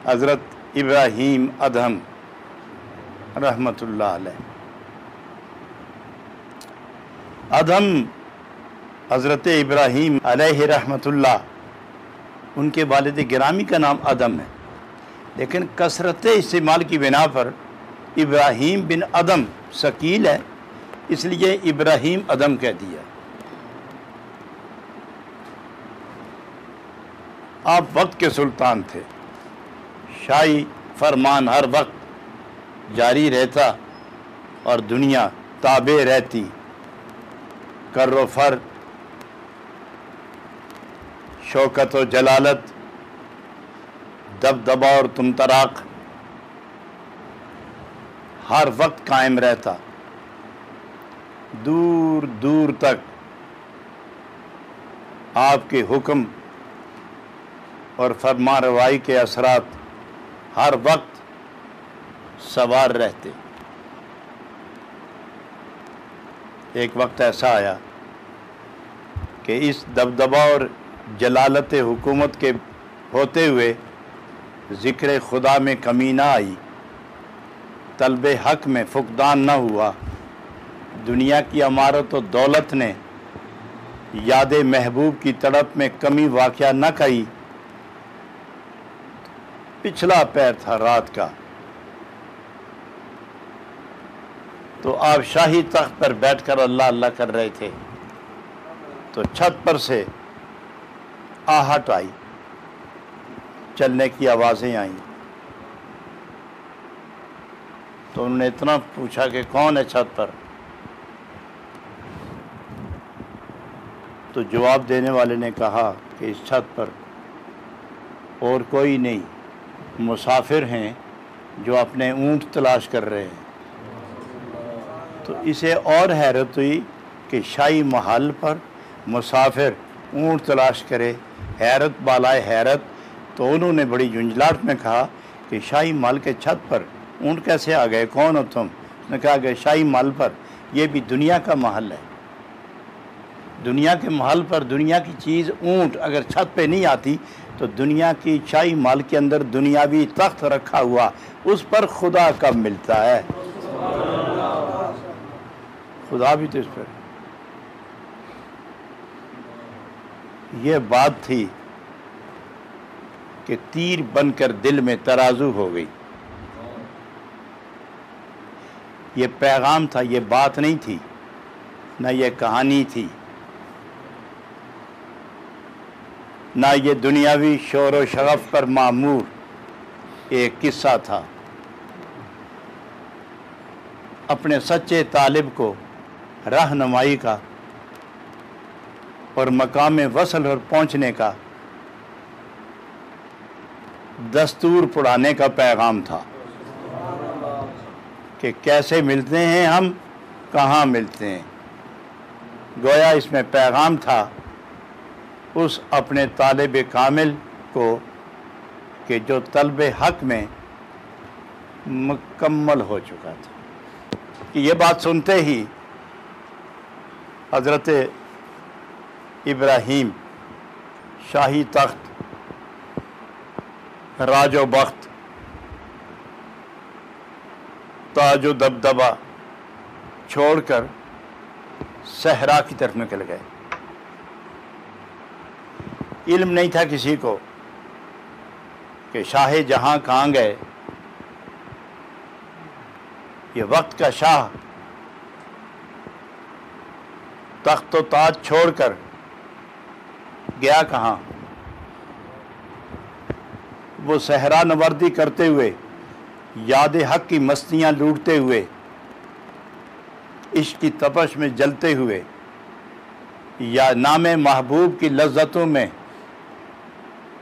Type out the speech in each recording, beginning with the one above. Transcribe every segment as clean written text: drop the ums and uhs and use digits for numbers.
حضرت ابراہیم ادہم رحمۃ اللہ علیہ۔ ادہم حضرت ابراہیم علیہ رحمۃ اللہ، ان کے والد گرامی کا نام ادم ہے، لیکن کثرت استعمال کی بنا پر ابراہیم بن ادم ثقیل ہے، اس لیے ابراہیم ادم کہہ دیا۔ آپ وقت کے سلطان تھے، شاہی فرمان ہر وقت جاری رہتا اور دنیا تابع رہتی، کر و فر، شوکت و جلالت، دبدبا اور طمطراق ہر وقت قائم رہتا، دور دور تک آپ کے حکم اور فرما روائی کے اثرات ہر وقت سوار رہتے۔ ایک وقت ایسا آیا کہ اس دبدبا اور جلالت حکومت کے ہوتے ہوئے ذکر خدا میں کمی نہ آئی، طلب حق میں فقدان نہ ہوا، دنیا کی عمارت و دولت نے یاد محبوب کی تڑپ میں کمی واقعہ نہ کی۔ پچھلا پیر تھا رات کا، تو آپ شاہی تخت پر بیٹھ کر اللہ اللہ کر رہے تھے، تو چھت پر سے آہٹ آئی، چلنے کی آوازیں آئیں، تو انہوں نے اتنا پوچھا کہ کون ہے چھت پر؟ تو جواب دینے والے نے کہا کہ اس چھت پر اور کوئی نہیں، مسافر ہیں جو اپنے اونٹ تلاش کر رہے ہیں۔ تو اسے اور حیرت ہوئی کہ شاہی محل پر مسافر اونٹ تلاش کرے، حیرت بالائے حیرت۔ تو انہوں نے بڑی جھنجھلاہٹ میں کہا کہ شاہی محل کے چھت پر اونٹ کیسے آ گئے، کون ہو تم؟ اس نے کہا کہ شاہی محل پر، یہ بھی دنیا کا محل ہے، دنیا کے محل پر دنیا کی چیز اونٹ اگر چھت پہ نہیں آتی تو دنیا کی شاہی محل کے اندر دنیاوی تخت رکھا ہوا، اس پر خدا کب ملتا ہے؟ خدا بھی تو اس پر۔ یہ بات تھی کہ تیر بن کر دل میں ترازو ہو گئی۔ یہ پیغام تھا، یہ بات نہیں تھی، نہ یہ کہانی تھی، نہ یہ دنیاوی شور و شغف پر معمور ایک قصہ تھا۔ اپنے سچے طالب کو رہنمائی کا اور مقام وصل اور پہنچنے کا دستور پڑھانے کا پیغام تھا کہ کیسے ملتے ہیں ہم، کہاں ملتے ہیں۔ گویا اس میں پیغام تھا اس اپنے طالب کامل کو کہ جو طلب حق میں مکمل ہو چکا تھا۔ کہ یہ بات سنتے ہی حضرت ابراہیم شاہی تخت، راج و بخت، تاج و دبدبا چھوڑ کر صحرا کی طرف نکل گئے۔ علم نہیں تھا کسی کو کہ شاہ جہاں کہاں گئے۔ یہ وقت کا شاہ تخت و تاج چھوڑ کر گیا کہاں؟ وہ صحرا نوردی کرتے ہوئے، یاد حق کی مستیاں لوٹتے ہوئے، عشق کی تپش میں جلتے ہوئے، یا نام محبوب کی لذتوں میں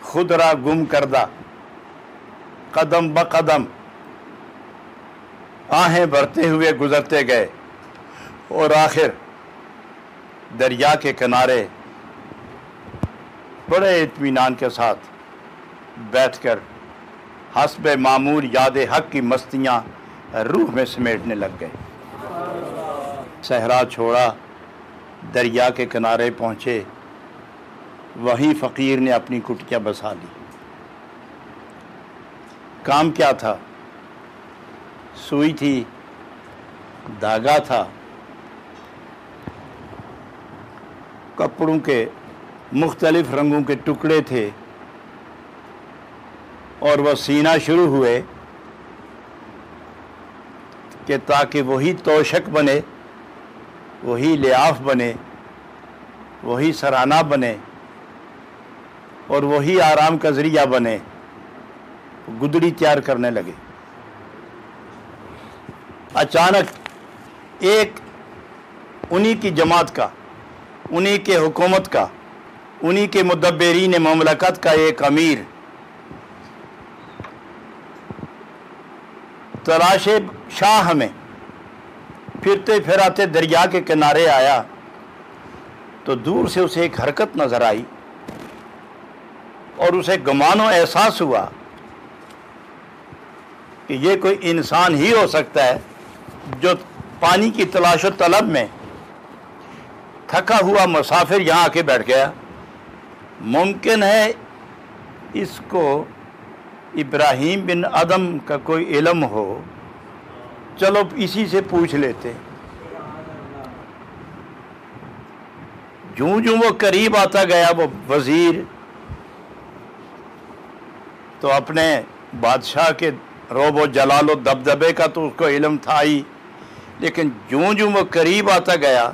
خود را گم کردہ، قدم بقدم آہیں بھرتے ہوئے گزرتے گئے، اور آخر دریا کے کنارے بڑے اطمینان کے ساتھ بیٹھ کر حسب معمول یاد حق کی مستیاں روح میں سمیٹنے لگ گئے۔ صحرا چھوڑا، دریا کے کنارے پہنچے، وہیں فقیر نے اپنی کٹیا بسا لی۔ کام کیا تھا؟ سوئی تھی، دھاگا تھا، کپڑوں کے مختلف رنگوں کے ٹکڑے تھے، اور وہ سینہ شروع ہوئے کہ تاکہ وہی توشک بنے، وہی لحاف بنے، وہی سرانہ بنے، اور وہی آرام کا ذریعہ بنے، گدڑی تیار کرنے لگے۔ اچانک ایک انہی کی جماعت کا، انہی کے حکومت کا، انہی کے مدبرین مملکت کا ایک امیر تلاش شاہ میں پھرتے پھراتے دریا کے کنارے آیا تو دور سے اسے ایک حرکت نظر آئی، اور اسے گمان و احساس ہوا کہ یہ کوئی انسان ہی ہو سکتا ہے جو پانی کی تلاش و طلب میں تھکا ہوا مسافر یہاں آ کے بیٹھ گیا۔ ممکن ہے اس کو ابراہیم بن ادم کا کوئی علم ہو، چلو اسی سے پوچھ لیتے۔ جوں وہ قریب آتا گیا وہ وزیر تو اپنے بادشاہ کے روب و جلال و دبدبے کا تو اس کو علم تھا ہی، لیکن جوں وہ قریب آتا گیا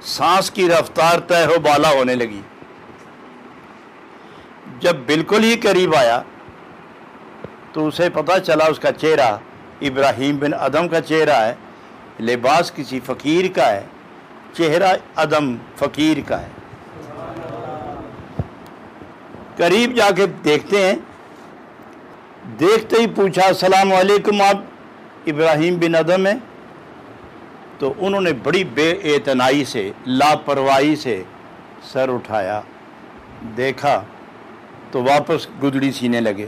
سانس کی رفتار تہ و بالا ہونے لگی۔ جب بالکل ہی قریب آیا تو اسے پتہ چلا اس کا چہرہ ابراہیم بن ادم کا چہرہ ہے، لباس کسی فقیر کا ہے، چہرہ ادم فقیر کا ہے۔ قریب جا کے دیکھتے ہیں، دیکھتے ہی پوچھا السلام علیکم، آپ ابراہیم بن ادم ہیں؟ تو انہوں نے بڑی بے اعتنائی سے، لاپرواہی سے سر اٹھایا، دیکھا تو واپس گدڑی سینے لگے۔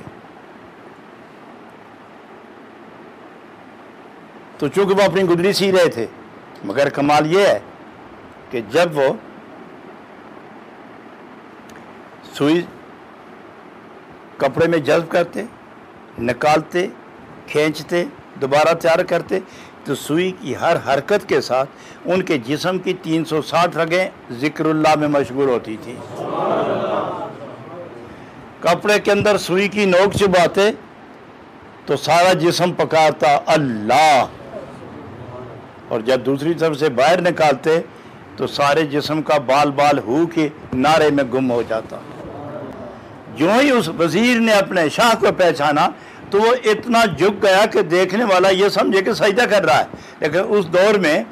تو چونکہ وہ اپنی گدڑی سی رہے تھے، مگر کمال یہ ہے کہ جب وہ سوئی کپڑے میں جذب کرتے، نکالتے، کھینچتے، دوبارہ تیار کرتے، تو سوئی کی ہر حرکت کے ساتھ ان کے جسم کی 360 رگیں ذکر اللہ میں مشغول ہوتی تھی۔ کپڑے کے اندر سوئی کی نوک چبھاتے تو سارا جسم پکارتا اللہ، اور جب دوسری طرف سے باہر نکالتے تو سارے جسم کا بال بال ہو کے نعرے میں گم ہو جاتا۔ جو ہی اس وزیر نے اپنے شاہ کو پہچانا تو وہ اتنا جھک گیا کہ دیکھنے والا یہ سمجھے کہ سجدہ کر رہا ہے۔ لیکن اس دور میں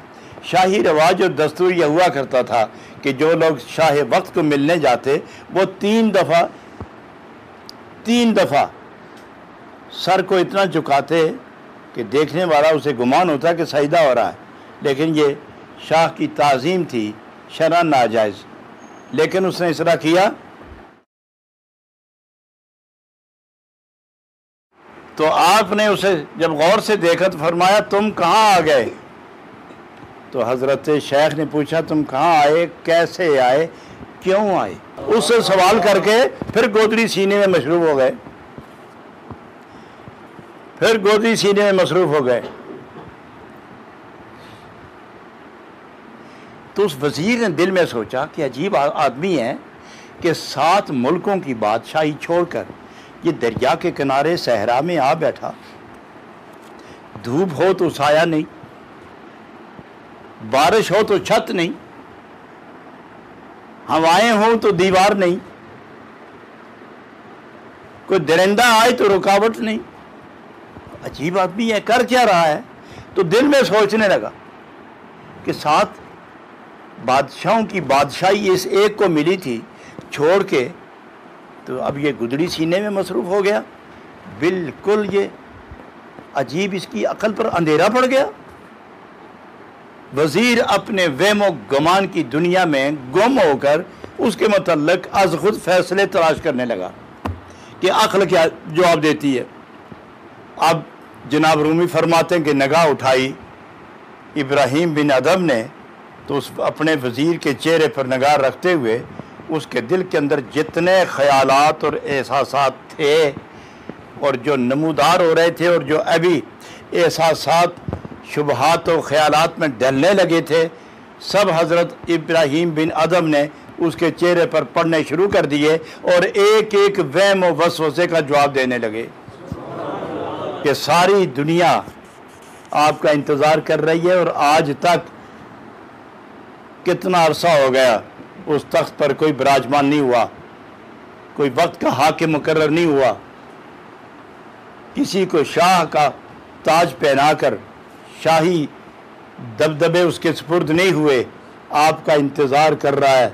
شاہی رواج اور دستور یہ ہوا کرتا تھا کہ جو لوگ شاہ وقت کو ملنے جاتے وہ تین دفعہ سر کو اتنا جھکاتے کہ دیکھنے والا اسے گمان ہوتا کہ سجدہ ہو رہا ہے، لیکن یہ شاہ کی تعظیم تھی، شرعاً ناجائز، لیکن اس نے اس طرح کیا۔ تو آپ نے اسے جب غور سے دیکھا تو فرمایا تم کہاں آ گئے؟ تو حضرت شیخ نے پوچھا تم کہاں آئے، کیسے آئے، کیوں آئے؟ اس سے سوال کر کے پھر گودڑی سینے میں مصروف ہو گئے۔ تو اس وزیر نے دل میں سوچا کہ عجیب آدمی ہے کہ 7 ملکوں کی بادشاہی چھوڑ کر یہ دریا کے کنارے صحرا میں آ بیٹھا، دھوپ ہو تو سایہ نہیں، بارش ہو تو چھت نہیں، ہوائیں ہوں تو دیوار نہیں، کوئی درندہ آئے تو رکاوٹ نہیں۔ عجیب آدمی ہے، کر کیا رہا ہے؟ تو دل میں سوچنے لگا کہ 7 بادشاہوں کی بادشاہی اس ایک کو ملی تھی چھوڑ کے، تو اب یہ گدڑی سینے میں مصروف ہو گیا۔ بالکل یہ عجیب، اس کی عقل پر اندھیرا پڑ گیا۔ وزیر اپنے وہم و گمان کی دنیا میں گم ہو کر اس کے متعلق از خود فیصلے تلاش کرنے لگا کہ عقل کیا جواب دیتی ہے۔ اب جناب رومی فرماتے ہیں کہ نگاہ اٹھائی ابراہیم بن ادم نے تو اس اپنے وزیر کے چہرے پر نگاہ رکھتے ہوئے اس کے دل کے اندر جتنے خیالات اور احساسات تھے اور جو نمودار ہو رہے تھے اور جو ابھی احساسات شبہات و خیالات میں ڈلنے لگے تھے، سب حضرت ابراہیم بن ادم نے اس کے چہرے پر پڑھنے شروع کر دیے اور ایک ایک وہم و وسوسے کا جواب دینے لگے کہ ساری دنیا آپ کا انتظار کر رہی ہے اور آج تک کتنا عرصہ ہو گیا اس تخت پر کوئی براجمان نہیں ہوا، کوئی وقت کا حاکم مقرر نہیں ہوا، کسی کو شاہ کا تاج پہنا کر شاہی دبدبے اس کے سپرد نہیں ہوئے، آپ کا انتظار کر رہا ہے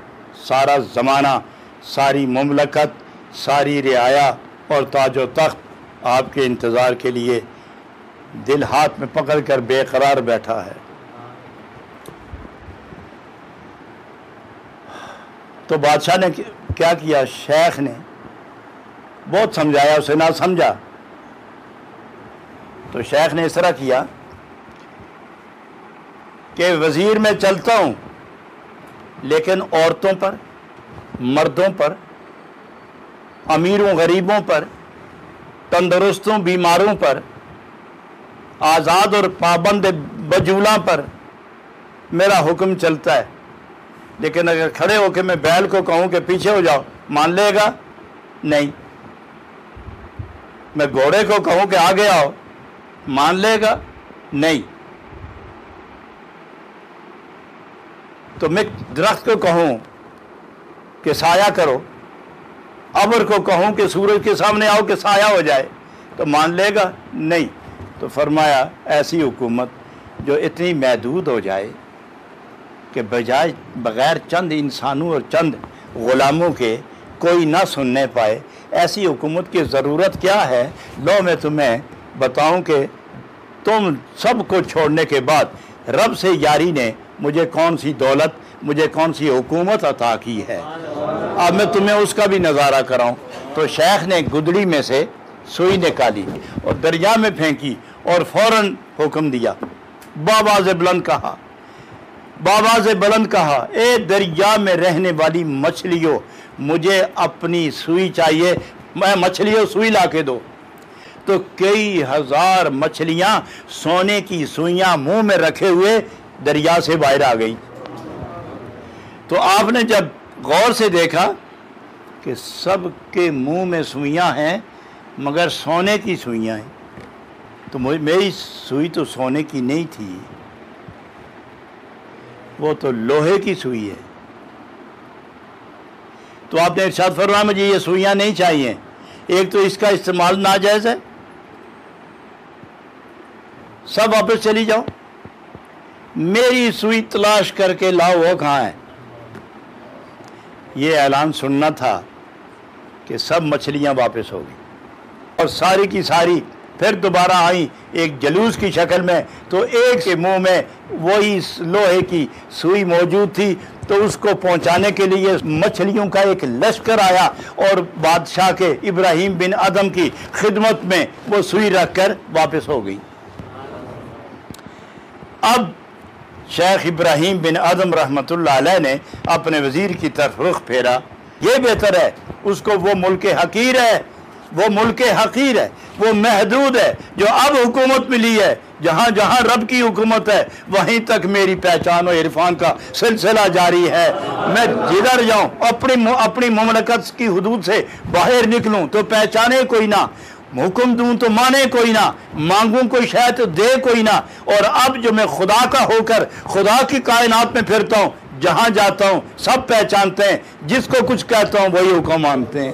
سارا زمانہ، ساری مملکت، ساری رعایا اور تاج و تخت آپ کے انتظار کے لیے دل ہاتھ میں پکڑ کر بے قرار بیٹھا ہے۔ تو بادشاہ نے کیا کیا؟ شیخ نے بہت سمجھایا، اسے نہ سمجھا تو شیخ نے اس طرح کیا کہ وزیر میں چلتا ہوں لیکن عورتوں پر، مردوں پر، امیروں غریبوں پر، تندرستوں بیماروں پر، آزاد اور پابند بجولاں پر میرا حکم چلتا ہے، لیکن اگر کھڑے ہو کے میں بیل کو کہوں کہ پیچھے ہو جاؤ، مان لے گا؟ نہیں۔ میں گھوڑے کو کہوں کہ آگے آؤ، مان لے گا؟ نہیں۔ تو میں درخت کو کہوں کہ سایہ کرو، ابر کو کہوں کہ سورج کے سامنے آؤ کہ سایہ ہو جائے، تو مان لے گا؟ نہیں۔ تو فرمایا ایسی حکومت جو اتنی محدود ہو جائے کہ بغیر چند انسانوں اور چند غلاموں کے کوئی نہ سننے پائے، ایسی حکومت کی ضرورت کیا ہے؟ لو میں تمہیں بتاؤں کہ تم سب کو چھوڑنے کے بعد رب سے یاری نے مجھے کون سی دولت، مجھے کون سی حکومت عطا کی ہے، اب میں تمہیں اس کا بھی نظارہ کراؤں۔ تو شیخ نے گدڑی میں سے سوئی نکالی اور دریا میں پھینکی اور فوراً حکم دیا، بآواز بلند کہا، بآواز بلند کہا، اے دریا میں رہنے والی مچھلیوں، مجھے اپنی سوئی چاہیے، میں مچھلیوں سوئی لا کے دو۔ تو کئی ہزار مچھلیاں سونے کی سوئیاں منہ میں رکھے ہوئے دریا سے باہر آ گئی۔ تو آپ نے جب غور سے دیکھا کہ سب کے منہ میں سوئیاں ہیں مگر سونے کی سوئیاں ہیں، تو میری سوئی تو سونے کی نہیں تھی، وہ تو لوہے کی سوئی ہے۔ تو آپ نے ارشاد فرمایا مجھے یہ سوئیاں نہیں چاہیے، ایک تو اس کا استعمال ناجائز ہے، سب واپس چلی جاؤ، میری سوئی تلاش کر کے لاؤ، وہ کہاں ہے؟ یہ اعلان سننا تھا کہ سب مچھلیاں واپس ہو گئی اور ساری کی ساری پھر دوبارہ آئیں ایک جلوس کی شکل میں، تو ایک کے منہ میں وہی لوہے کی سوئی موجود تھی، تو اس کو پہنچانے کے لیے مچھلیوں کا ایک لشکر آیا اور بادشاہ کے ابراہیم بن ادم کی خدمت میں وہ سوئی رکھ کر واپس ہو گئی۔ اب شیخ ابراہیم بن ادم رحمۃ اللہ علیہ نے اپنے وزیر کی طرف رخ پھیرا، یہ بہتر ہے، اس کو وہ ملک حقیر ہے، وہ ملک حقیر ہے، وہ محدود ہے جو اب حکومت ملی ہے، جہاں جہاں رب کی حکومت ہے وہیں تک میری پہچان و عرفان کا سلسلہ جاری ہے، میں جدھر جاؤں اپنی مملکت کی حدود سے باہر نکلوں تو پہچانے کوئی نہ، حکم دوں تو مانے کوئی نہ، مانگوں کوئی شے تو دے کوئی نہ، اور اب جو میں خدا کا ہو کر خدا کی کائنات میں پھرتا ہوں، جہاں جاتا ہوں سب پہچانتے ہیں، جس کو کچھ کہتا ہوں وہی حکم مانتے ہیں۔